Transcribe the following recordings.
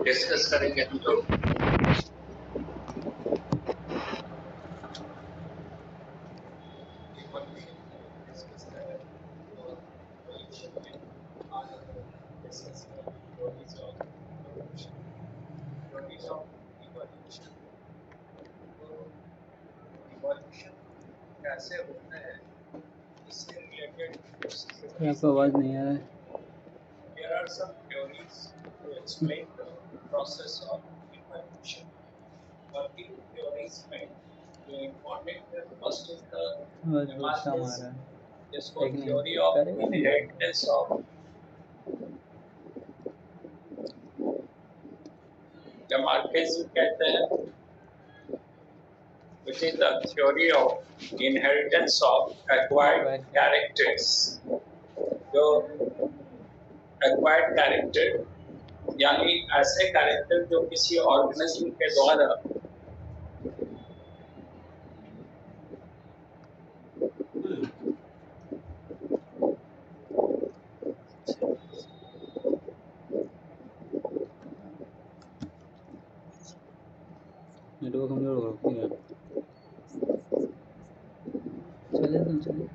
Discuss करेंगे हम लोग। कैसे होता है इससे रिलेटेड आपको आवाज नहीं आ रहा है। There are some theories to explain the process of evolution. Working theories में जो important है first is the आवाज बहुत कम आ रहा है। जिसको एक नहीं theory of करेगा नहीं। inheritance of Lamarckism कहते हैं, which is the theory of inheritance of acquired characters. जो acquired character यानी ऐसे कैरेक्टर जो किसी ऑर्गेनिज्म के द्वारा नेटवर्क कमजोर हो गया। चले तुम चले।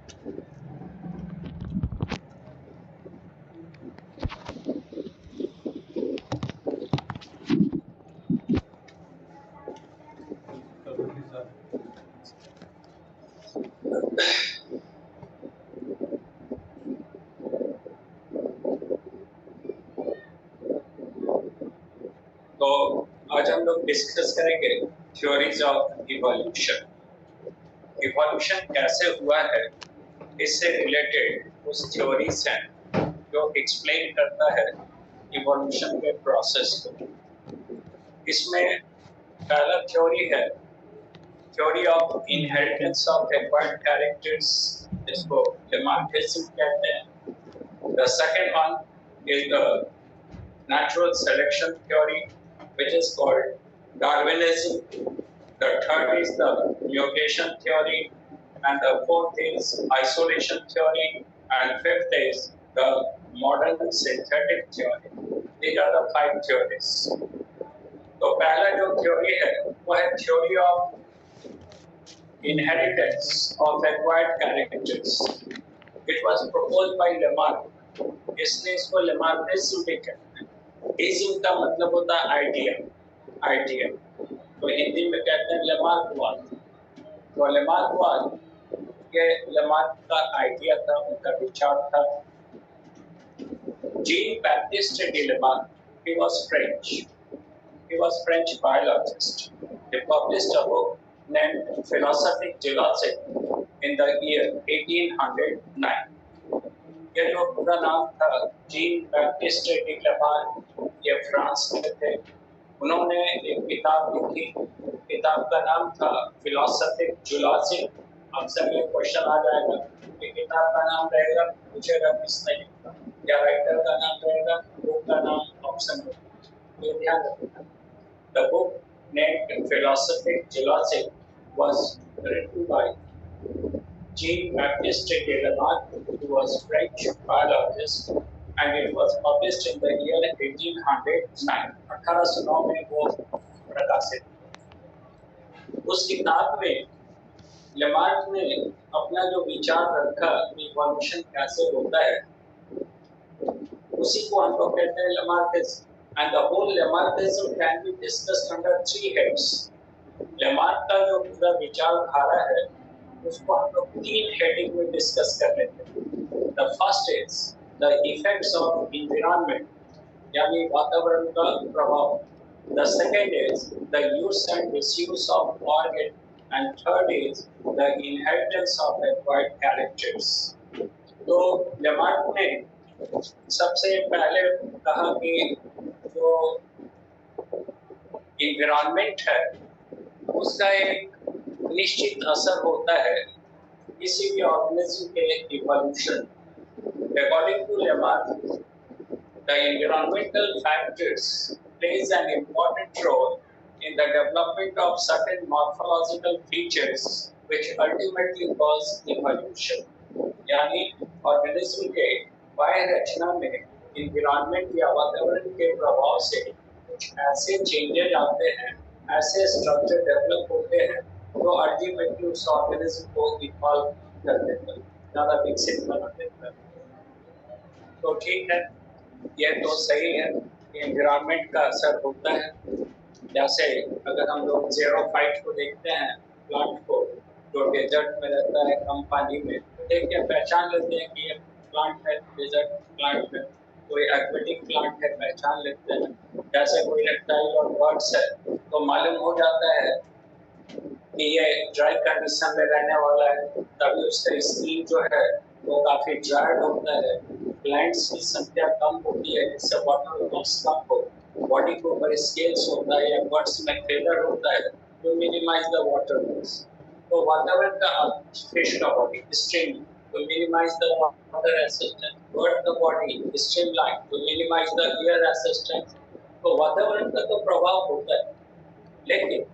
तो आज हम लोग डिस्कस करेंगे थ्योरीज ऑफ इवोल्यूशन। इवोल्यूशन कैसे हुआ है इससे रिलेटेड कुछ थ्योरीज हैं जो एक्सप्लेन करता है इवोल्यूशन के प्रोसेस को। इसमें पहला थ्योरी है theory of inheritance of acquired characters, जिसको लेमार्किज्म कहते हैं। The second one is the natural selection theory, which is called Darwinism. The third is the mutation theory, and the fourth is isolation theory, and fifth is the modern synthetic theory. These are the 5 theories. तो पहला जो theory है वो है theory of inheritance of acquired characters. It was proposed by Lamarck. इसलिए इसको Lamarckism भी कहते हैं। इज्म का मतलब होता है आइडिया, आइडिया तो हिंदी में कहते हैं लेमार्कवाद। तो लेमार्कवाद ये लेमार्क का आइडिया था, उनका विचार था। Jean Baptiste D Lamarck, he was French biologist. He published a book named Philosophic Geology in the year 1809. ये जो पूरा नाम था जीन बैप्टिस्ट डी लेमार्क, ये फ्रांस में थे। उन्होंने एक किताब लिखी, किताब का नाम था फिलोसॉफिक जूलॉजी। आपसे ये क्वेश्चन आ जाएगा कि किताब का नाम रहेगा, पूछेगा किसने लिखा, या राइटर का नाम रहेगा, बुक का नाम ऑप्शन होगा, तो ध्यान रखना। The book named philosophic zoology was written by Jean-Baptiste de Lamarck, who was French biologist, and it was published in the year 1809. 1809 में वो प्रकाशित। उस किताब में लेमार्क ने अपना जो विचार रखा इवोल्यूशन कैसे होता है, उसी को हम लोग कहते हैं Lamarckism. And the whole Lamarckism can be discussed under 3 heads. Lamarck का जो पूरा विचारधारा है उसको हम लोग 3 हेडिंग में डिस्कस कर लेते हैं। The first is the effects of environment, यानी वातावरण का प्रभाव। The second is the use and misuse of organ, and third is the inheritance of acquired characters. तो लेमार्क ने सबसे पहले कहा कि जो एनवायरनमेंट है उसका एक निश्चित असर होता है किसी भी ऑर्गेनिज्म के evolution. According to Lamarck, the environmental factors plays an important role in the development of certain morphological features which ultimately cause evolution. यानी ऑर्गेनिज्म के बाह्य रचना में environment या वातावरण के प्रभाव से कुछ ऐसे चेंजेस आते हैं, ऐसे स्ट्रक्चर डेवलप होते हैं जो अल्टीमेटली उस ऑर्गेनिज्म को इवॉल्व कर देता है, ज़्यादा विकसित बना देता है। तो ठीक है, ये तो सही है कि एनवायरनमेंट का असर होता है। जैसे अगर हम लोग ज़ेरोफाइट को देखते हैं, प्लांट को जो डेजर्ट में रहता है कम पानी में, तो देख के पहचान लेते हैं कि ये प्लांट है, डेजर्ट प्लांट है। कोई एक्वेटिक प्लांट है, पहचान लेते हैं। जैसे कोई रेप्टाइल और बर्ड्स है तो मालूम हो जाता है कि ये ड्राई कंडीशन में रहने वाला है, तभी उसका स्किन जो है वो काफी ड्राइड होता है। प्लांट्स की संख्या कम होती है जिससे वाटर लॉस कम हो, बॉडी के ऊपर स्केल्स होता है या बर्ड्स में फेदर होता है to minimize the water loss. So whatever the fish का body stream to minimize the water resistance, bird the body streamline to minimize the air resistance. तो वातावरण का तो प्रभाव होता है, लेकिन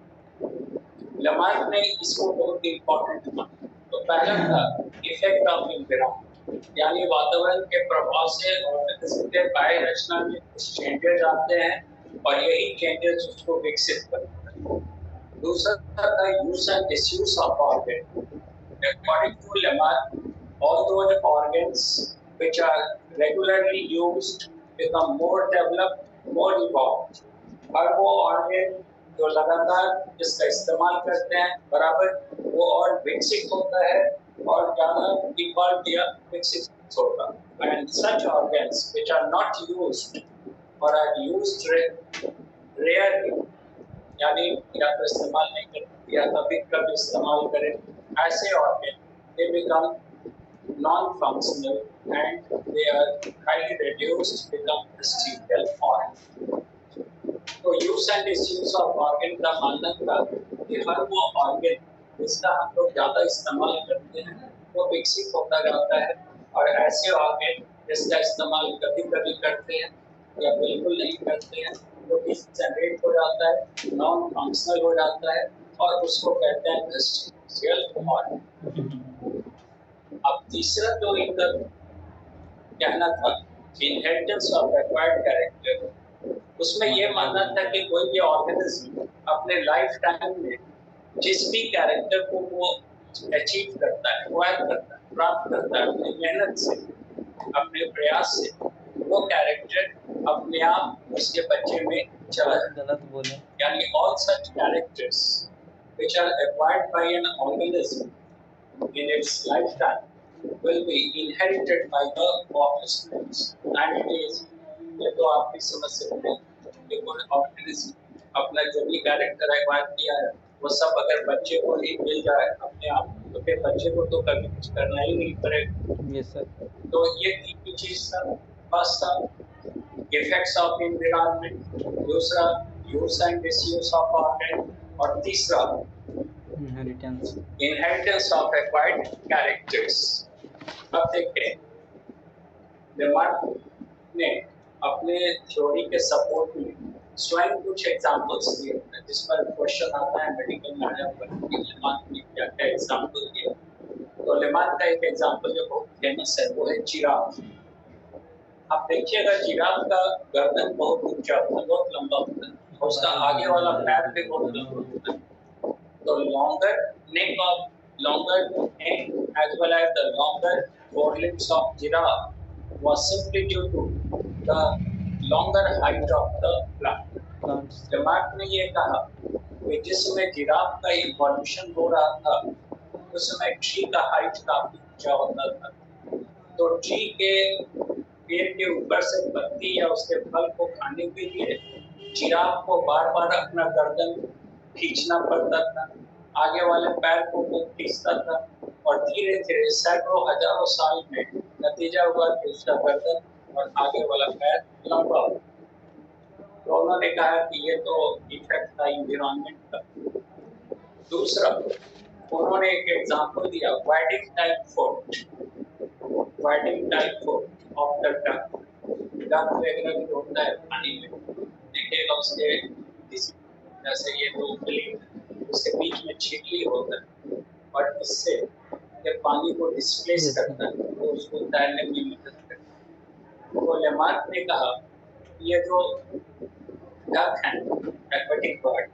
लमार्क ने इसको बहुत इम्पोर्टेंट माना। तो पहला था इफेक्ट ऑफ एनवायरनमेंट, यानी वातावरण के प्रभाव से ऑर्गेनिज्म के बाह्य रचना में कुछ चेंजेस आते हैं और यही चेंजेस उसको विकसित करते हैं। दूसरा था use and disuse of organ. According to Lamarck, all those organs which are regularly used become more developed, more evolved. और वो organ जो लगातार इसका इस्तेमाल करते हैं बराबर, वो और विकसित होता है और ज़्यादा evolved या विकसित होता है। And such organs which are not used or are used rarely, यानी या तो इस्तेमाल नहीं करते या कभी कभी इस्तेमाल करें, ऐसे organ they become non-functional and they are highly reduced, become residual form. तो use and disuse of organ का मानना था कि हर वो ऑर्गन जिसका हम लोग ज़्यादा इस्तेमाल करते हैं वो विकसित होता जाता है, और ऐसे ऑर्गन जिसका इस्तेमाल कभी कभी करते हैं या बिल्कुल नहीं करते हैं वो डिसजनरेट हो जाता है, नॉन फंक्शनल हो जाता है और उसको कहते हैं रेसिडुअल फॉर्म। अब तीसरा जो इनका कहना था इनहेरिटेंस ऑफ एक्वायर्ड कैरेक्टर, उसमें ये मानना था कि कोई भी ऑर्गेनिज्म अपने लाइफ टाइम में जिस भी कैरेक्टर को वो अचीव करता है, एक्वायर करता है, प्राप्त करता है अपनी मेहनत से, अपने प्रयास से, वो कैरेक्टर अपने आप उसके बच्चे में चला जाता है। यानी all such characters which are acquired by an organism in its lifetime will be inherited by the offspring, and it is, ये तो आप भी समझ सकते हैं कि कोई ऑर्गेनिज्म अपना जो भी कैरेक्टर एक्वायर किया है वो सब अगर बच्चे को ही मिल जाए अपने आप, तो फिर बच्चे को तो कभी कुछ करना ही नहीं पड़ेगा। Yes sir. तो ये तीन चीज था, फर्स्ट था इफेक्ट्स ऑफ एनवायरनमेंट, दूसरा use and disuse of organ, और तीसरा इनहेरिटेंस ऑफ एक्वायर्ड कैरेक्टर्स। अब देखते हैं लेमार्क ने अपने थ्योरी के सपोर्ट में स्वयं कुछ एग्जांपल्स दिए हैं, जिस पर क्वेश्चन आता है मेडिकल में आया पर लेमार्क ने क्या क्या एग्जांपल दिए। तो लेमार्क का एक एग्जांपल जो बहुत फेमस है वो है जिराफ। आप देखिएगा जिराफ का गर्दन बहुत ऊंचा होता है, बहुत लंबा होता है, और उसका आगे वाला पैर भी बहुत लंबा होता है। तो longer neck as well as the longer forelimbs of giraffe was simply due to the longer height of the plant. Lamarck ने ये कहा कि जिस समय जिराफ का इवोल्यूशन हो रहा था उस समय ट्री का हाइट काफी ऊंचा होता था, तो ट्री के पेड़ के ऊपर से पत्ती या उसके फल को खाने के लिए जिराफ को बार बार अपना गर्दन खींचना पड़ता था, आगे वाले पैर को वो खींचता था, और धीरे धीरे सैकड़ों हजारों साल में नतीजा हुआ कि उसका गर्दन और आगे वाला पैर लंबा हो। तो उन्होंने कहा कि ये तो इफेक्ट था एनवायरनमेंट का। दूसरा उन्होंने एक एग्जांपल दिया wading type food of the duck वगैरह भी होता है पानी में, देखिएगा उसके जैसे ये दो उसके बीच में छिटली होता है और इससे ये पानी को डिस्प्लेस करता है तो उसको तैरने में मदद करता है। तो लेमार्क ने कहा ये जो डक है, एक्वेटिक बर्ड,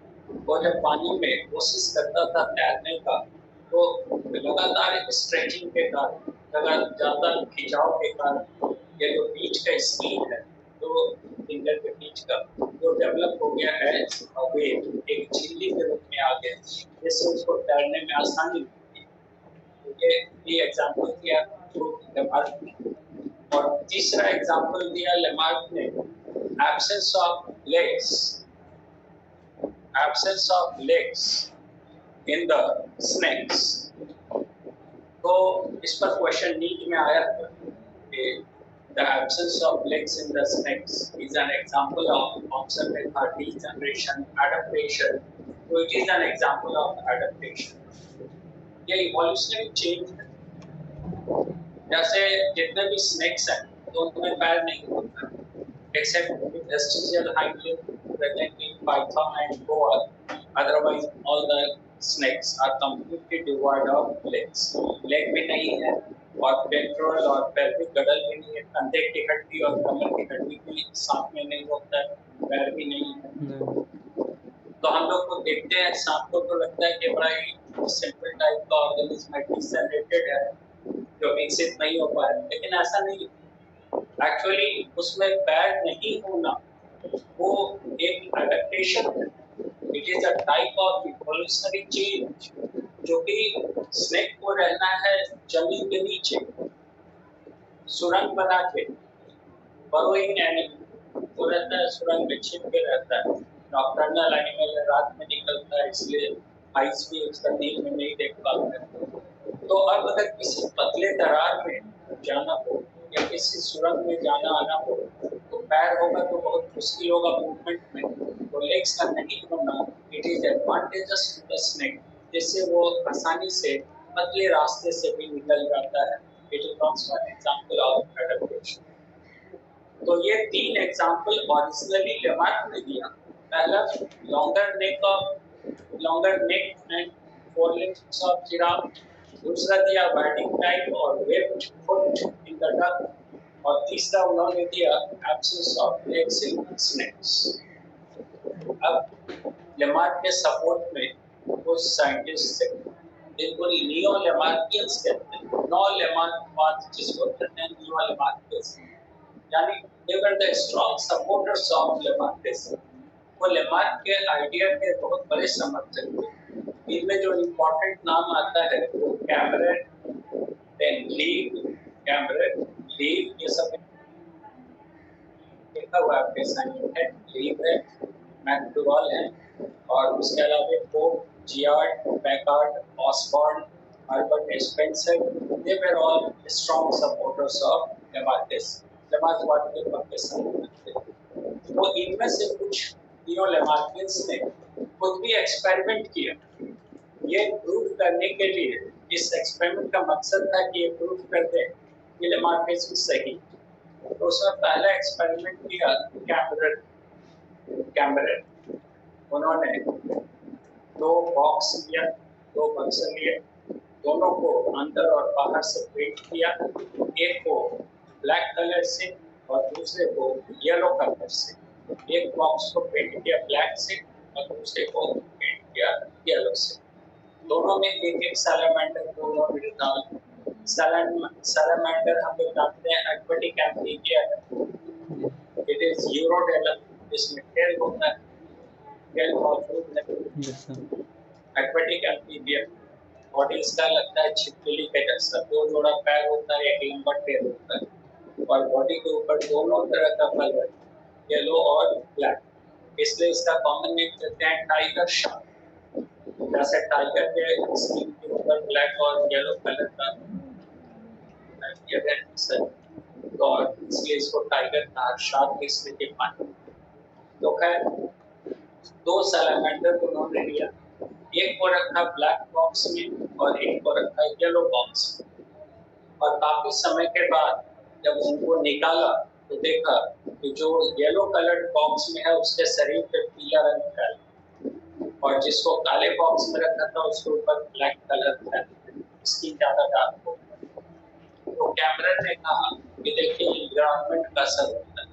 वो जब पानी में कोशिश करता था तैरने का, तो लगातार स्ट्रेचिंग के कारण, लगातार खिंचाव के कारण ये जो बीच का स्किन है, तो फिंगर के बीच का जो डेवलप हो गया है, वे एक झिल्ली के रूप में आ गया, जिससे उसको तैरने में आसानी होती है। तो ये एग्जाम्पल दिया लेमार्क ने। और तीसरा एग्जाम्पल दिया लेमार्क ने absence of legs, absence of legs in the snakes। तो इस पर क्वेश्चन नीट में आया था कि the absence of legs in the snakes is an example of observable degeneration adaptation। तो it is an example of adaptation। ये evolutionary change है। जैसे जितने भी snakes हैं तो उनमें पैर नहीं होता, except vestigial hind limb present in python and boa। Otherwise, all the snakes are completely devoid of legs। Leg भी नहीं है और पेट्रोल और pelvic girdle भी नहीं है, कंधे की हड्डी और कमर की हड्डी भी सांप में नहीं होता है, पैर भी नहीं है। तो हम लोग को देखते हैं सांप को तो लगता है कि बड़ा ही सिंपल टाइप का ऑर्गेनिज्म है, डिसेंडेटेड है, जो विकसित नहीं हो पाया, लेकिन ऐसा नहीं। एक्चुअली उसमें पैर नहीं होना वो एक एडेप्टेशन है। It is a type of evolutionary change, जो कि स्नेक को रहना है जमीन के नीचे, सुरंग बना के, बरोइंग एनिमल वो रहता है सुरंग में छिप के रहता है, नॉकटर्नल एनिमल रात में निकलता है, इसलिए आइस भी उसका दिन में नहीं देख पाता है। तो अब अगर किसी पतले दरार में जाना हो या किसी सुरंग में जाना आना हो, तो पैर होगा तो बहुत मुश्किल होगा मूवमेंट में, तो लेग्स का नहीं होना it is advantageous to the snake, जिससे वो आसानी से पतले रास्ते से भी निकल जाता है। It is also an example of adaptation. तो ये तीन एग्जांपल ओरिजिनली लेमार्क ने दिया। पहला longer neck and forelimbs of giraffe, दूसरा दिया वाइडिंग टाइप और webbed foot in the duck, और तीसरा उन्होंने दिया absence of legs in snakes. अब लेमार्क के सपोर्ट में कुछ साइंटिस्ट थे जिनको नियो लेमार्कियंस कहते हैं, नो लेमार्क जिसको कहते हैं नियो लेमार्कियंस, यानी they were the strong supporters of Lamarckism. वो लेमार्क के आइडिया के बहुत बड़े समर्थक थे। इनमें जो इम्पोर्टेंट नाम आता है वो Cameron, then leave, Cameron, leave, ये सब लिखा हुआ आपके सामने है, लीव है, मैकडोगल है, और उसके अलावा Pope, Giard, Packard, Osborn, Albert Spencer, they were all strong supporters of Lamarckism. Lamarck के पक्के समर्थक थे। तो इनमें से कुछ नियो लेमार्कियंस ने खुद भी एक्सपेरिमेंट किया, ये प्रूव करने के लिए। इस एक्सपेरिमेंट का मकसद था कि ये प्रूव कर दे कि लेमार्किज्म सही। तो उसने पहला एक्सपेरिमेंट किया कैमरन। उन्होंने दो बॉक्स लिया, दो बक्स लिए, दोनों को अंदर और बाहर से पेंट किया, एक को ब्लैक कलर से और दूसरे को येलो कलर से। एक बॉक्स को पेंट किया ब्लैक से और दूसरे को पेंट किया येलो से। दोनों में एक एक सैलामेंडर को उन्होंने डाला। सैलामेंडर हम लोग जानते हैं एक्वेटिक एम्फीबिया है, इट इज यूरोडेलम, इसमें टेल होता है, टेल मौजूद है। एक्वेटिक एम्फीबिया बॉडी इसका लगता है छिपकली के जैसा, दो जोड़ा पैर होता है, एक लंबा टेल होता है, और बॉडी के ऊपर दोनों तरह का कलर, येलो और ब्लैक, इसलिए इसका कॉमन नेम देते हैं टाइगर शार्क। जैसे टाइगर के स्किन के ऊपर ब्लैक और येलो कलर का और इसलिए इसको टाइगर शार्क इसलिए के पानी। तो खैर दो सैलामेंडर को उन्होंने लिया, एक को रखा ब्लैक बॉक्स में और एक को रखा येलो बॉक्स में, और काफी समय के बाद जब उनको निकाला तो देखा कि जो येलो कलर्ड बॉक्स में है उसके शरीर पे पीला रंग फैला, और जिसको काले बॉक्स में रखा था उसके ऊपर ब्लैक कलर था, स्किन ज्यादा डार्क हो। तो कैमरन ने कहा कि देखिए एनवायरनमेंट का असर होता है,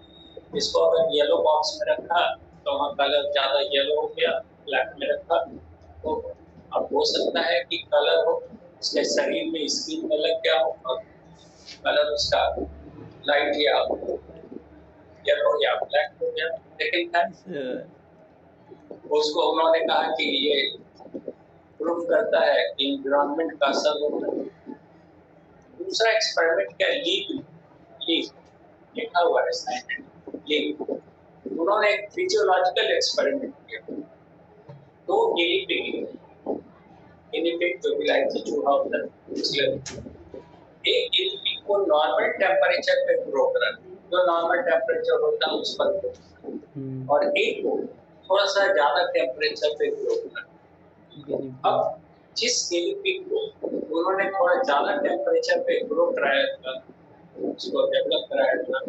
इसको अगर येलो बॉक्स में रखा तो वहाँ कलर ज़्यादा येलो हो गया, ब्लैक में रखा, तो अब हो सकता है कि कलर हो उसके शरीर में, स्किन में लग गया हो और कलर उसका लाइट या येलो या ब्लैक हो गया। लेकिन उसको उन्होंने कहा कि ये प्रूव करता है कि एनवायरनमेंट का असर होता है। दूसरा एक्सपेरिमेंट क्या, लीग लिखा हुआ है साइंटिफिक लीग। उन्होंने एक फिजियोलॉजिकल एक्सपेरिमेंट किया। दो गिनी पिग जो विलायती चूहा होता है, एक गिनी पिग को नॉर्मल टेम्परेचर पे ग्रो करा, जो नॉर्मल टेम्परेचर होता है उस पर, और एक को थोड़ा सा ज्यादा टेम्परेचर पे ग्रो करा। अब जिस गिनी पिग को उन्होंने थोड़ा ज्यादा टेम्परेचर पे ग्रो कराया था, उसको डेवलप कराया था,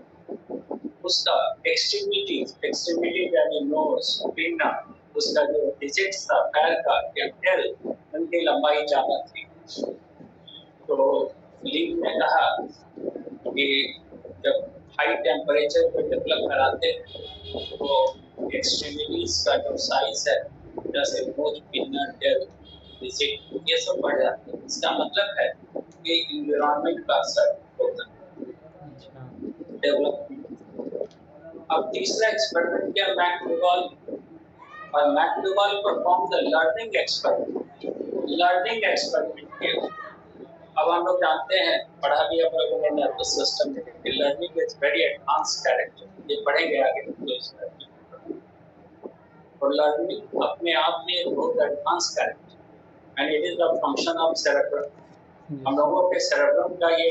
उसका एक्सट्रीमिटी यानी नोज, पिन्ना, उसका जो डिजिट्स था पैर का या टेल, उनकी लंबाई ज्यादा थी। तो लीग ने कहा कि जब हाई टेम्परेचर पे डेवलप कराते हैं तो एक्सट्रीमिटीज का जो साइज है, जैसे नोज, पिन्ना, टेल, डिजिट, ये सब बढ़ जाते हैं। इसका मतलब है कि एनवायरनमेंट का असर होता है डेवलपमेंट। अब तीसरा एक्सपेरिमेंट किया मैकडोगल, और मैकडोगल परफॉर्म द लर्निंग एक्सपेरिमेंट किया। अब हम लोग जानते हैं, पढ़ा भी हम लोगों ने नर्वस सिस्टम में, कि learning is very advance character, ये पढ़ेंगे आगे तो इसमें। और लर्निंग अपने आप में बहुत advance character and it is the function of cerebrum. हम लोगों के सेरेब्रम का ये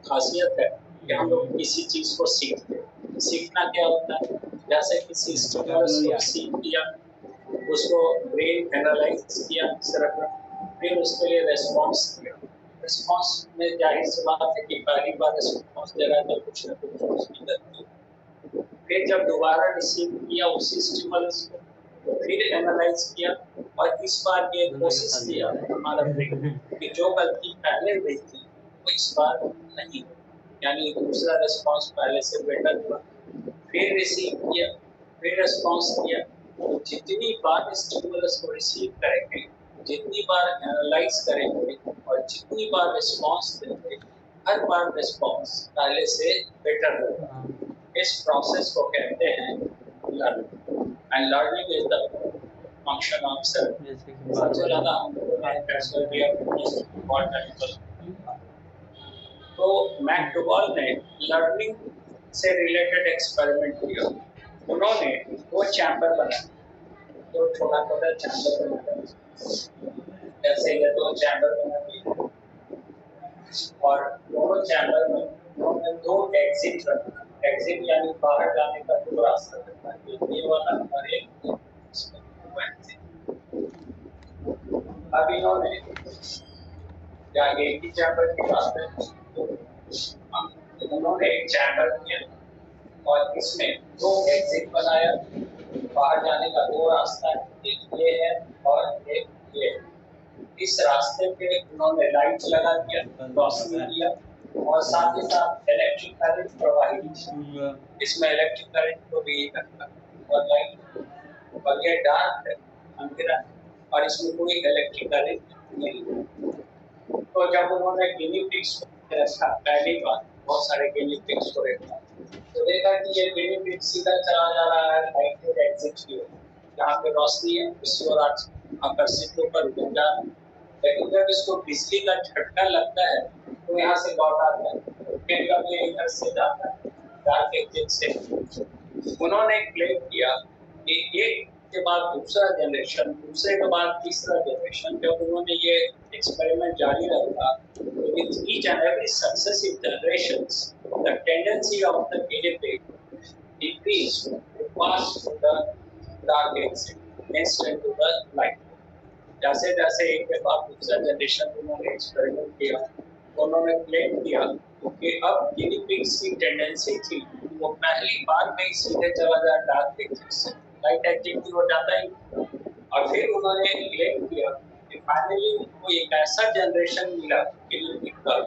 खासियत है कि हम लोग किसी चीज को सीखते हैं। सीखना क्या होता है, जैसे किसी स्टिमुलस को सीख किया, उसको ब्रेन एनालाइज किया सेरेब्रम, फिर उसके लिए रेस्पॉन्स दिया। रिस्पॉन्स में जाहिर सी बात है कि पहली बार रिस्पॉन्स दे रहा है तो कुछ ना कुछ उसकी गलती। फिर जब दोबारा रिसीव किया उसी स्टिमुलस को, तो फिर एनालाइज किया, और इस बार ये कोशिश किया हमारा ब्रेन कि जो गलती पहले हुई थी वो इस बार नहीं, यानी दूसरा रिस्पॉन्स पहले से बेटर हुआ। फिर रिसीव किया, फिर रिस्पॉन्स दिया। तो जितनी बार स्टिमुलस को रिसीव करेंगे, जितनी बार एनालाइज करेंगे और जितनी बार रिस्पॉन्स देंगे, हर बार रिस्पॉन्स पहले से बेटर होगा। इस प्रोसेस को कहते हैं learning, and learning is the function of cerebrum. सबसे ज्यादा हम लोगों ने कैसे किया, तो मैकडोगल ने लर्निंग से रिलेटेड एक्सपेरिमेंट किया। उन्होंने दो चैम्बर बनाए, दो छोटा-छोटा चैम्बर बनाया, जैसे ये दो चैम्बर बना दिए, और दोनों चैम्बर में उन्होंने दो एग्जिट रखा। एग्जिट यानी बाहर जाने का दो रास्ता रखा, ये वाला और एक एग्जिट। अब इन्होंने या एक ही चैम्बर की बात है, उन्होंने एक चैम्बर किया और इसमें दो एग्जिट बनाया, बाहर जाने का दो रास्ता है, एक ये है और एक ये है। इस रास्ते पे उन्होंने लाइट लगा दिया, रोशनी दिया, और साथ ही साथ इलेक्ट्रिक करंट प्रवाहित किया। इसमें इलेक्ट्रिक करंट को भी रखा और लाइट, और ये डार्क है, अंधेरा, और इसमें कोई इलेक्ट्रिक करंट नहीं। तो जब उन्होंने गिनी पिग्स को रखा, पहली बार बहुत सारे गिनी पिग्स को रखा, तो देखा कि ये गिनी पिग सीधा चला जा रहा है लाइट के एग्जिट की ओर, जहाँ पे रोशनी है उस ओर आकर्षित होकर घूम रहा है। लेकिन जब इसको बिजली का झटका लगता है तो यहाँ से लौट आता है, फिर कभी इधर से जाता है डार्क एग्जिट से। उन्होंने क्लेम किया कि एक के बाद दूसरा जनरेशन, दूसरे के बाद तीसरा जनरेशन, जब उन्होंने ये एक्सपेरिमेंट जारी रखा, तो with each and every successive generations the tendency of the guinea pig increased to pass through the dark exit instead to the light. जैसे जैसे एक के बाद दूसरा जनरेशन उन्होंने एक्सपेरिमेंट किया, उन्होंने क्लेम किया कि अब गिनी पिग्स की टेंडेंसी थी वो पहली बार में ही सीधे चला जाए डार्क एग्जिट से, लाइट एग्जिट की ओर जाता ही। और फिर उन्होंने क्लेम किया कि फाइनली उनको एक ऐसा जनरेशन मिला गिनी पिग का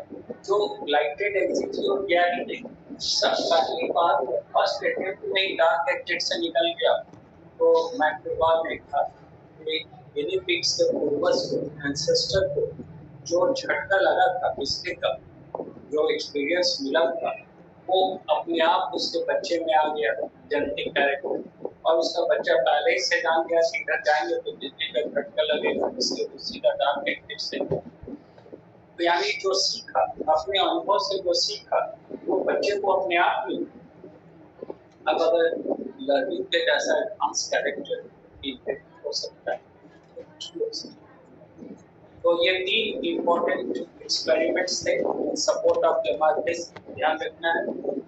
जो लाइटेड एग्जिट की ओर गया ही नहीं, सब पहली बार फर्स्ट अटेम्प्ट में ही डार्क एग्जिट से निकल गया। तो मैकडॉगल ने कहा कि गिनी पिग्स के पूर्वज को, एंसेस्टर को जो झटका लगा था बिस्किट का, जो एक्सपीरियंस मिला था, वो अपने आप उसके बच्चे में आ गया, जेनेटिक कैरेक्टर, और उसका बच्चा पहले ही से जान गया कि घर जाएंगे तो बिजली का झटका लगेगा, इसलिए उसी का डार्क एक्टिव से। तो यानी जो सीखा, अपने अनुभव से जो सीखा, वो बच्चे को अपने आप में। अब अगर लर्निंग पे ऐसा एडवांस कैरेक्टर इफेक्ट हो सकता है, तो ये 3 इम्पोर्टेंट एक्सपेरिमेंट्स थे इन सपोर्ट ऑफ लेमार्किस। ध्यान रखना है,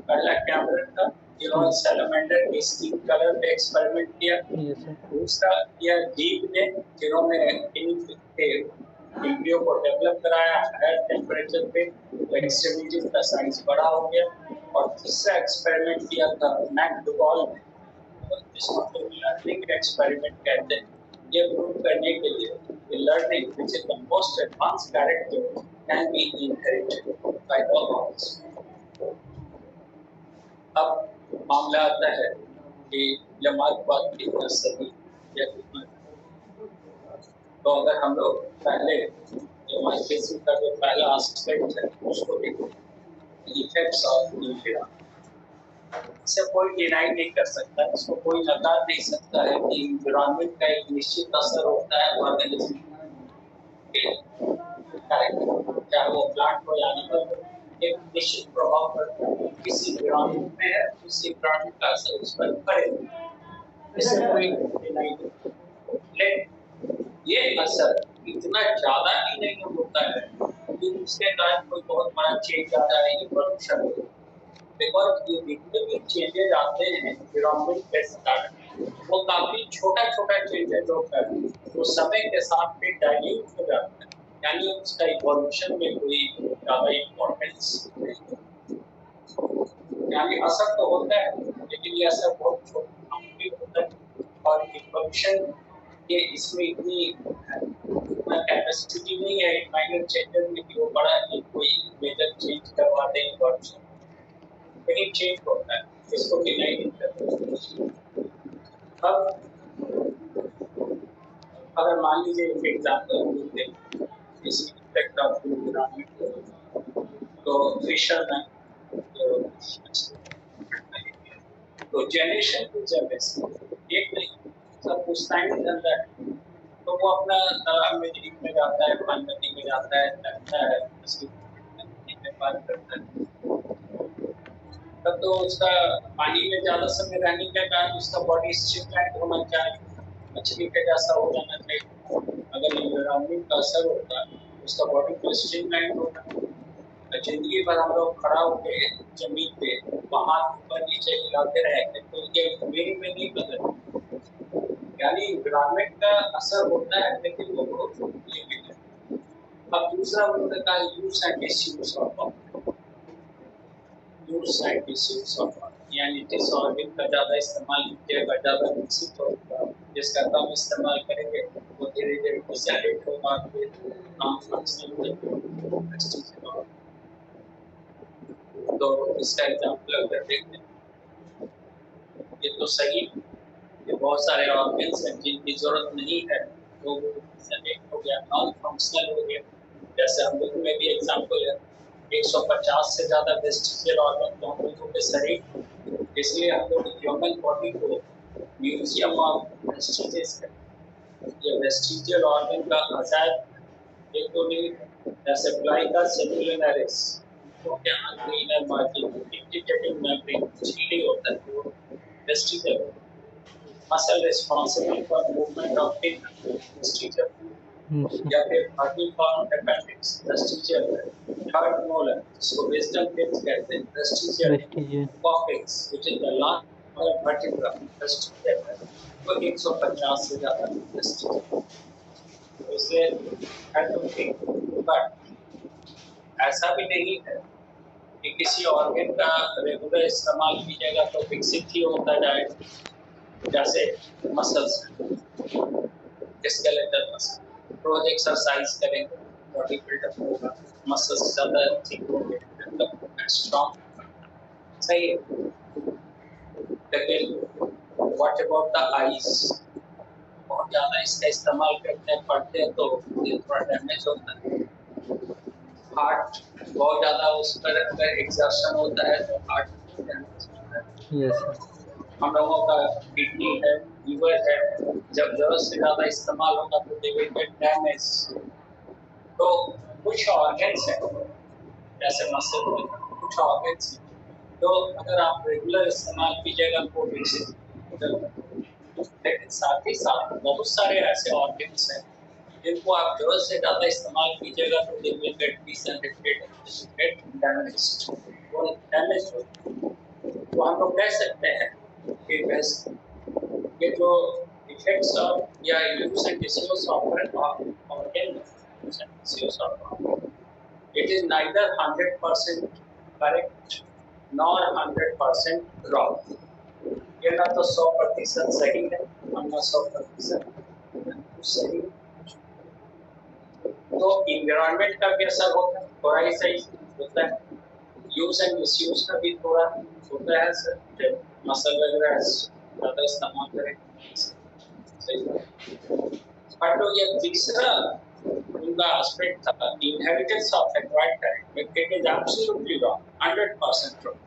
पहला कैमरन का, जिन्होंने सैलमेंडर की स्किन कलर पे एक्सपेरिमेंट किया। Yes sir. दूसरा किया डीप ने, जिन्होंने एम्ब्रियो को डेवलप कराया हायर टेम्परेचर पे, तो एक्सट्रीमिटीज का साइज बड़ा हो गया। और तीसरा एक्सपेरिमेंट किया था मैकडॉगल ने, जिसको हम लर्निंग एक्सपेरिमेंट कहते हैं। ये प्रूव करने के लिए कि learning which is the most advance character can be inherited by the organism. अब मामला आता है कि लेमार्क कितना सही या कितना। तो अगर हम लोग पहले लेमार्किज्म का जो पहला एस्पेक्ट है उसको देखो, इफेक्ट्स ऑफ इन्वायरमेंट, इसे कोई डिनाई नहीं कर सकता, इसको कोई नकार नहीं सकता है कि इन्वायरमेंट का एक निश्चित असर होता है ऑर्गेनिज्म पे, चाहे वो प्लांट हो या एनिमल हो, एक निश्चित प्रभाव पड़ता है। किसी इन्वायरमेंट में है, उस इन्वायरमेंट का असर उस पर पड़ेगा, इसे कोई डिनाई नहीं। लेकिन ये असर इतना ज्यादा ही नहीं होता है कि उसके कारण कोई बहुत बड़ा चेंज आ जाए, इवोल्यूशन हो। बिकॉज ये जितने भी चेंजेस आते हैं एनवायरमेंट के कारण, वो काफी छोटा छोटा चेंजेस होता है, वो समय के साथ में डाइल्यूट हो जाता है, यानी उसका इवोल्यूशन में कोई ज्यादा इम्पोर्टेंस नहीं, यानी असर तो होता है लेकिन ये असर बहुत छोटा होता है। और इवोल्यूशन के इसमें इतनी कैपेसिटी नहीं है माइनर चेंजेस में कि वो बड़ा कोई मेजर चेंज करवा दे इवोल्यूशन, लेकिन चेंज होता है, इसको डिनाई नहीं करते। अब अगर मान लीजिए एक एग्जांपल लेते हैं किसी इफेक्ट ऑफ एनवायरनमेंट, तो फिशरमैन तो जनरेशन टू जनरेशन एक नहीं, सब कुछ टाइम चलता है, तो वो अपना तालाब में झील में जाता है, पानी नदी में जाता है, तैरता है, नदी में पार करता है, तब तो उसका पानी में ज्यादा समय रहने के कारण उसका बॉडी स्ट्रीमलाइन होना चाहिए, मछली के जैसा हो जाना चाहिए। अगर एनवायरनमेंट का असर होता है उसका बॉडी तो स्ट्रीमलाइन होगा। जिंदगी भर हम लोग खड़ा होके जमीन पे वहां ऊपर नीचे हिलाते रहेंगे तो ये मेरी में नहीं बदल, यानी एनवायरनमेंट का असर होता है लेकिन वो बहुत लिमिटेड है। अब दूसरा मुद्दा का use and disuse of use and disuse of, यानी जिस ऑर्गन का ज्यादा इस्तेमाल कीजिएगा ज्यादा विकसित होगा, जिसका कम इस्तेमाल करेंगे वो धीरे धीरे डिसएबिलिट होगा, फिर नॉन फंक्शनल हो। तो इसका एग्जांपल अगर देखते हैं, ये तो सही, ये बहुत सारे ऑर्गन्स हैं जिनकी जरूरत नहीं है तो वो डिसएबिलिट हो गया, नॉन फंक्शनल हो गया। जैसे हम लोग में भी एग्जांपल है 150 से ज्यादा वेस्टिजियल ऑर्गन तो हम लोगों के शरीर, इसलिए हम लोग ह्यूमन बॉडी को म्यूजियम ऑफ वेस्टिजेस है। ये वेस्टिजियल ऑर्गन का अजायब एक तो नहीं, जैसे फ्लाई का सेलुलर एरेस, तो क्या ग्रीनर मार्जिन इंडिकेटिंग मेम्ब्रेन झिल्ली होता है वो vestigial, muscle responsible for movement of finger vestigial, या फिर फॉर्म हेपेटिक्स वेस्टिजियल, थर्ड मोलर जिसको विजडम टिप्स कहते हैं vestigial, cortex which is the larger vertebra vestigial, तो 150 से ज्यादा वेस्टिजियल। तो इसलिए आई डोंट थिंक, बट ऐसा भी नहीं है कि किसी ऑर्गन का रेगुलर इस्तेमाल कीजिएगा तो विकसित ही होता जाएगा, जैसे मसल्स, स्केलेटल मसल, रोज एक्सरसाइज करेंगे बॉडी बिल्डअप होगा, मसल्स ज्यादा ठीक होंगे, डेवलप होगा, स्ट्रांग, सही है। लेकिन व्हाट अबाउट द आईज, बहुत ज्यादा इसका इस्तेमाल करते हैं, पढ़ते हैं तो ये थोड़ा डैमेज होता है। हार्ट बहुत ज्यादा उस पर अगर एक्सर्शन होता है तो हार्ट डैमेज होता है। यस हम लोगों का किडनी है, लीवर है, जब जरूरत से ज्यादा इस्तेमाल होगा तो दे विल गेट डैमेज। तो कुछ ऑर्गन्स हैं जैसे मसल में कुछ ऑर्गन्स हैं तो अगर आप रेगुलर इस्तेमाल कीजिएगा तो विकसित होगा। लेकिन साथ ही साथ बहुत सारे ऐसे ऑर्गन्स हैं जिनको आप जरूरत से ज्यादा इस्तेमाल कीजिएगा तो they will get disintegrated, get damaged, वो डैमेज हो। तो हम लोग कह सकते हैं कि बस ये जो इफेक्ट्स ऑफ या use and disuse of organ, disuse of, it is neither 100% correct nor 100% wrong। ये ना तो 100% सही है और ना 100% सही है। तो इन्वायरमेंट का भी असर होता है, थोड़ा ही सही होता है, यूज एंड मिसयूज का भी थोड़ा होता है सर, जब मसल वगैरह ज्यादा इस्तेमाल करें सही। बट तो ये तीसरा उनका एस्पेक्ट था inheritance of acquired character, it is absolutely wrong, 100% wrong.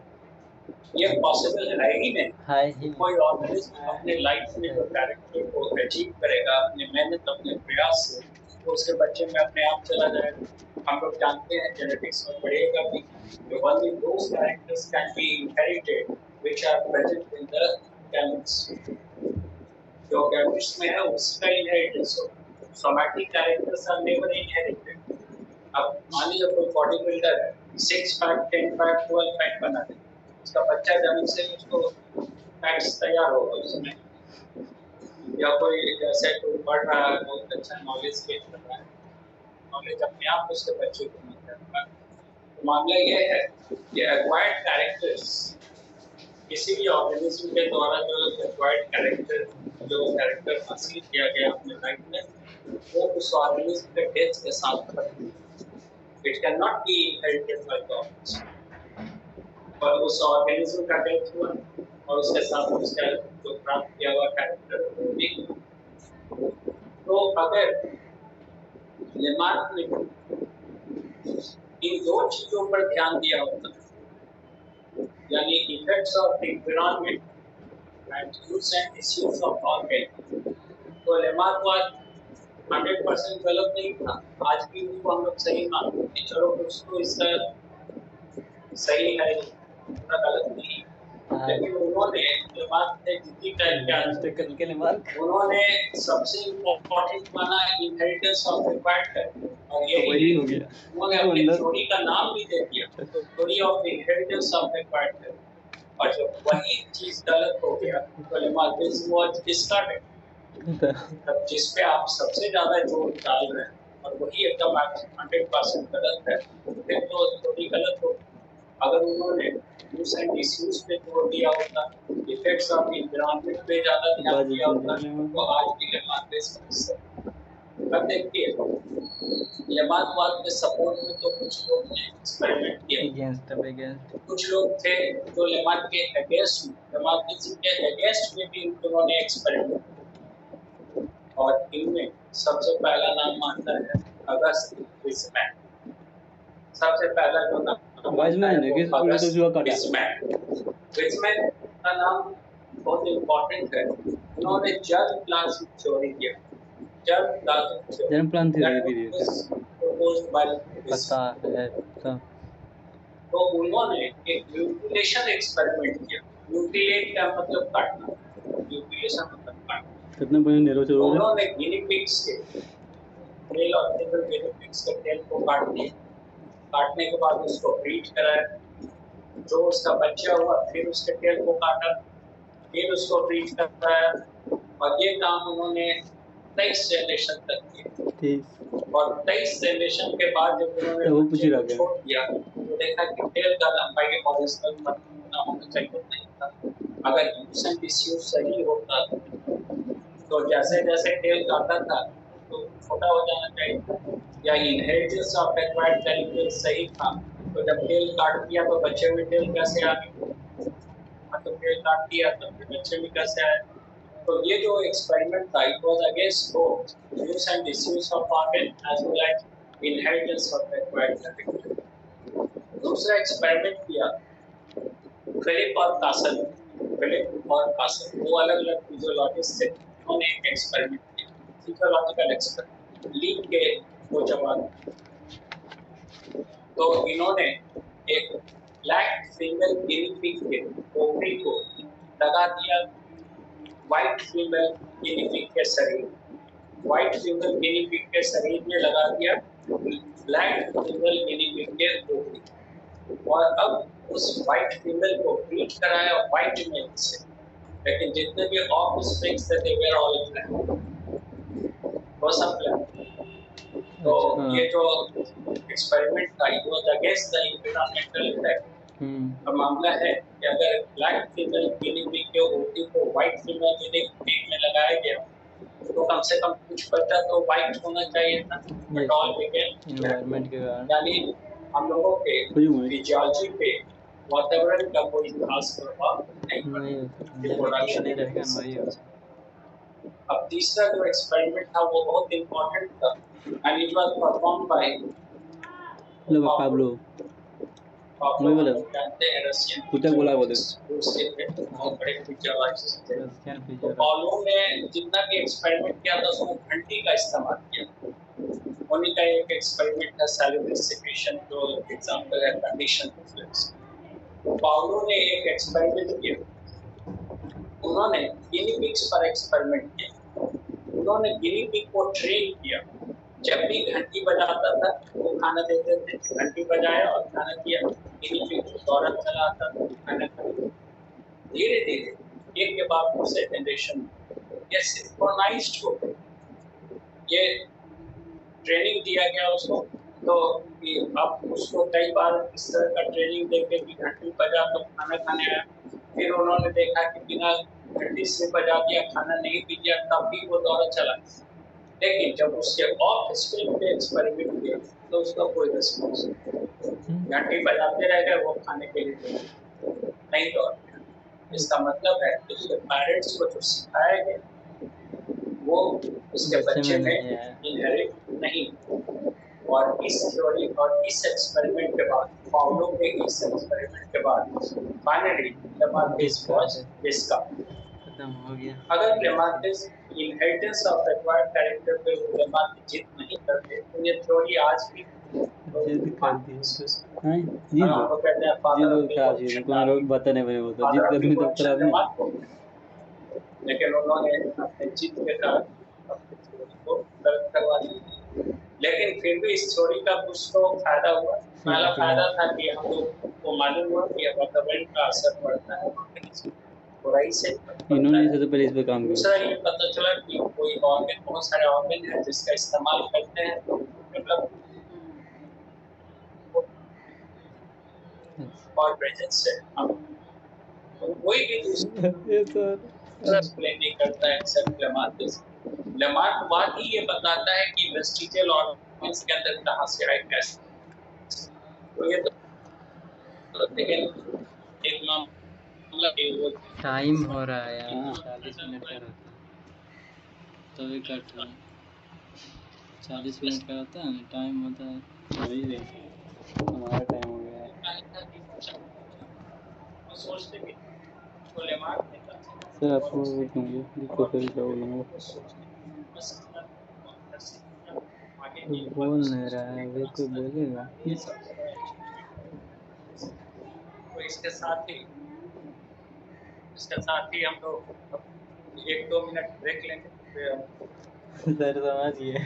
ये पॉसिबल है ही नहीं। हाय ही कोई ऑर्गेनिज्म अपने लाइफ में जो कैरेक्टर को अचीव करेगा अपनी मेहनत अपने प्रयास से, तो उसके बच्चे में अपने आप चला जाएगा। हम लोग जानते हैं जेनेटिक्स में पढ़ेगा भी only those characters can be inherited which are present in the gametes। जो gametes में है उसका inheritance हो। somatic characters are never inherited। अब मान लीजिए कोई बॉडी बिल्डर है, 6 पैक 10 पैक 12 पैक बना दे, उसका बच्चा जन्म से उसको पैक्स तैयार होगा उसमें। या कोई जैसे कोई पढ़ रहा है बहुत अच्छा नॉलेज गेन कर रहा है, नॉलेज अपने आप उसके बच्चे को मिल जाता है। तो मामला ये है कि एक्वायर्ड कैरेक्टर्स किसी भी ऑर्गेनिज्म के द्वारा जो एक्वायर्ड कैरेक्टर जो कैरेक्टर हासिल किया गया अपने लाइफ में, वो उस ऑर्गेनिज्म के डेथ के साथ खत्म। It can not be inherited by the organism. और उस ऑर्गेनिज्म का डेथ हुआ और उसके साथ उसका जो प्राप्त किया हुआ कैरेक्टर भी। तो अगर लेमार्क ने इन दो चीजों पर ध्यान दिया होता, यानी effects of environment and use and disuse of organ, तो लेमार्क बात 100% गलत नहीं था। आज भी उसको हम लोग सही मानते हैं, चलो कुछ तो इसका सही है, पूरा गलत नहीं। लेकिन उन्होंने लेमार्क ने जितनी टाइम के लेमार्क उन्होंने सबसे इम्पोर्टेंट माना इनहेरिटेंस ऑफ एक्वायर्ड कैरेक्टर, और यही हो गया। उन्होंने अपनी थ्योरी का नाम भी दे दिया, theory of inheritance of acquired character. और जब वही चीज गलत हो गया तो लेमार्क वाज डिस्कार्डेड। तब जिस पे आप सबसे ज्यादा जोर डाल रहे हैं और वही एकदम 100% गलत है, फिर तो थ्योरी गलत हो। अगर उन्होंने यूज एंड डिसयूज पे जोर दिया होता, इफेक्ट्स ऑफ एनवायरनमेंट पे ज्यादा ध्यान दिया होता, तो आज भी लेमार्क पे सकते। अब देखिए लेमार्क के सपोर्ट में तो कुछ लोग ने एक्सपेरिमेंट किया, कुछ लोग थे जो लेमार्क के अगेंस्ट, लेमार्किज्म के अगेंस्ट में भी उन्होंने एक्सपेरिमेंट किया। और इनमें सबसे पहला नाम मानता है अगस्त विज़मैन। सबसे पहला जो नाम विज़मैन का नाम बहुत इम्पोर्टेंट है। उन्होंने जर्म प्लाज्म थ्योरी दिया, जर्म प्लाज्म थ्योरी पता है। तो उन्होंने एक म्यूटिलेशन एक्सपेरिमेंट किया। म्यूटिलेट का मतलब काटना, म्यूटिलेशन मतलब काटना। कितने बजे नेरो चलो रहे? उन्होंने गिनी पिग्स के मेल और फीमेल गिनी पिग्स के टेल को काट दिया। काटने के बाद उसको ब्रीड कराया, जो उसका बच्चा हुआ फिर उसके टेल को काटा, फिर उसको ब्रीड कराया, और ये काम उन्होंने 23 जनरेशन तक किया। और 23 जनरेशन के बाद जब उन्होंने बच्चे को छोड़ दिया तो देखा कि टेल का लंबाई ओरिजिनल ना होना चाहिए नहीं था। अगर यूज एंड डिसयूज सही होता तो जैसे जैसे टेल काटा था तो छोटा हो जाना चाहिए, या इनहेरिटेंस ऑफ एक्वायर्ड कैरेक्टर सही था तो जब टेल काट दिया तो बच्चे में टेल कैसे आ गई। तो पेड़ काट दिया तो फिर बच्चे भी कैसे आए। तो ये जो एक्सपेरिमेंट था it was against both use and disuse of organ as well as inheritance of acquired character. दूसरा एक्सपेरिमेंट किया फिलिप और कासल दो अलग अलग फिजियोलॉजिस्ट थे। उन्होंने एक एक्सपेरिमेंट किया फिजियोलॉजिकल एक्सपेरिमेंट लीक के वो जवाब। तो इन्होंने एक ब्लैक फीमेल गिनी पिग के ओवरी को लगा दिया व्हाइट फीमेल गिनी पिग के शरीर, व्हाइट फीमेल गिनी पिग के शरीर में लगा दिया ब्लैक फीमेल गिनी पिग के ओवरी, और अब उस व्हाइट फीमेल को ब्रीड कराया व्हाइट मेल से, लेकिन जितने भी ऑफ स्प्रिंग्स थे दे वर ऑल ब्लैक, वो सब ब्लैक। तो ये जो एक्सपेरिमेंट था it was against the environmental effect. का मामला है कि अगर ब्लैक फीमेल गिनी पिग के ओवरी को व्हाइट फीमेल गिनी पिग में लगाया गया तो कम से कम कुछ बचा तो व्हाइट होना चाहिए था, बट ऑल बिकेम एनवायरनमेंट के कारण, यानी हम लोगों के फिजियोलॉजी पे वातावरण का कोई खास प्रभाव नहीं पड़ा। अब तीसरा जो एक्सपेरिमेंट था वो बहुत इम्पोर्टेंट था and it was perform by Pablo जानते हैं रशियन कुत्ते बोला बोले रूसी थे, बहुत बड़े फिजियोलॉजिस्ट थे। रशियन तो फिजियोलॉजिस्ट पाब्लो ने जितना भी एक्सपेरिमेंट किया था उसमें घंटी का इस्तेमाल किया। उन्हीं का एक एक्सपेरिमेंट था सैल्यूलर सेक्रेशन, जो एग्जांपल है कंडीशन रिफ्लेक्स। पाब्लो ने एक एक्सपेरिमेंट किया, उन्होंने गिनी पिग्स पर एक्सपेरिमेंट किया। उन्होंने गिनी पिग को ट्रेन किया, जब भी घंटी बजाता था वो खाना देते थे, घंटी बजाया और खाना दिया, गिनी पिग दौड़त चला आता था खाना खाने। धीरे धीरे एक के बाद दूसरे जनरेशन ये सिंक्रोनाइज्ड हो गए। ये ट्रेनिंग दिया गया उसको, तो कि अब उसको कई बार इस तरह का ट्रेनिंग देके कि घंटी बजा तो खाना खाने आया। फिर उन्होंने देखा कि बिना घंटी से बजा दिया खाना नहीं भी दिया तब भी वो दौड़ा चला। लेकिन जब उसके ऑफ स्क्रीन पे एक्सपेरिमेंट किया तो उसका कोई रिस्पॉन्स नहीं, घंटी बजाते रह गए, वो खाने के लिए नहीं दौड़ गया। इसका मतलब है कि उसके पेरेंट्स को जो सिखाया गया वो उसके बच्चे में इनहेरिट नहीं। और इस थ्योरी और इस एक्सपेरिमेंट के बाद, पाब्लो के इस एक्सपेरिमेंट के बाद फाइनली लेमार्किस वाज डिस्कवर्ड। खत्म हो गया। अगर लेमार्किस इनहेरिटेंस ऑफ एक्वायर्ड कैरेक्टर पे लेमार्किस जिद नहीं करते तो ये थ्योरी आज भी जिद कर दी तो हां जिद खराब चीज कोई लोग बताने बने वो तो जिद करनी तो खराब नहीं, लेकिन उन्होंने अपने जिद के कारण अपनी थ्योरी को गलत करवा दिया। लेकिन फिर भी इस थ्योरी का कुछ तो फायदा हुआ। पहला फायदा था कि हम लोग को मालूम हुआ कि वातावरण का असर पड़ता है बुराई से। इन्होंने सबसे पहले इस पे काम किया। दूसरा ये पता चला कि कोई ऑर्गन, बहुत सारे ऑर्गन है जिसका इस्तेमाल करते हैं मतलब और प्रेजेंस से हम तो कोई भी दूसरा एक्सप्लेन नहीं करता है एक्सेप्ट लेमार्किस। लेमार्क बाद ही ये बताता है कि वेस्टिजियल ऑर्गन्स के अंदर कहां से आए कैसे। तो ये तो लेकिन एक मामला वो टाइम हो रहा है यार, 40 मिनट का रहता है तभी कट रहा है। 40 मिनट का रहता है ना टाइम होता है वही रे हमारा टाइम हो गया है। सोचते भी तो लेमार्क ने सर आपको दूंगी जिसको फिर जाओगे बोल नहीं रहा है अभी कोई बोलेगा। तो इसके साथ ही हम लोग 1-2 मिनट ब्रेक लेंगे फिर सर समझिए।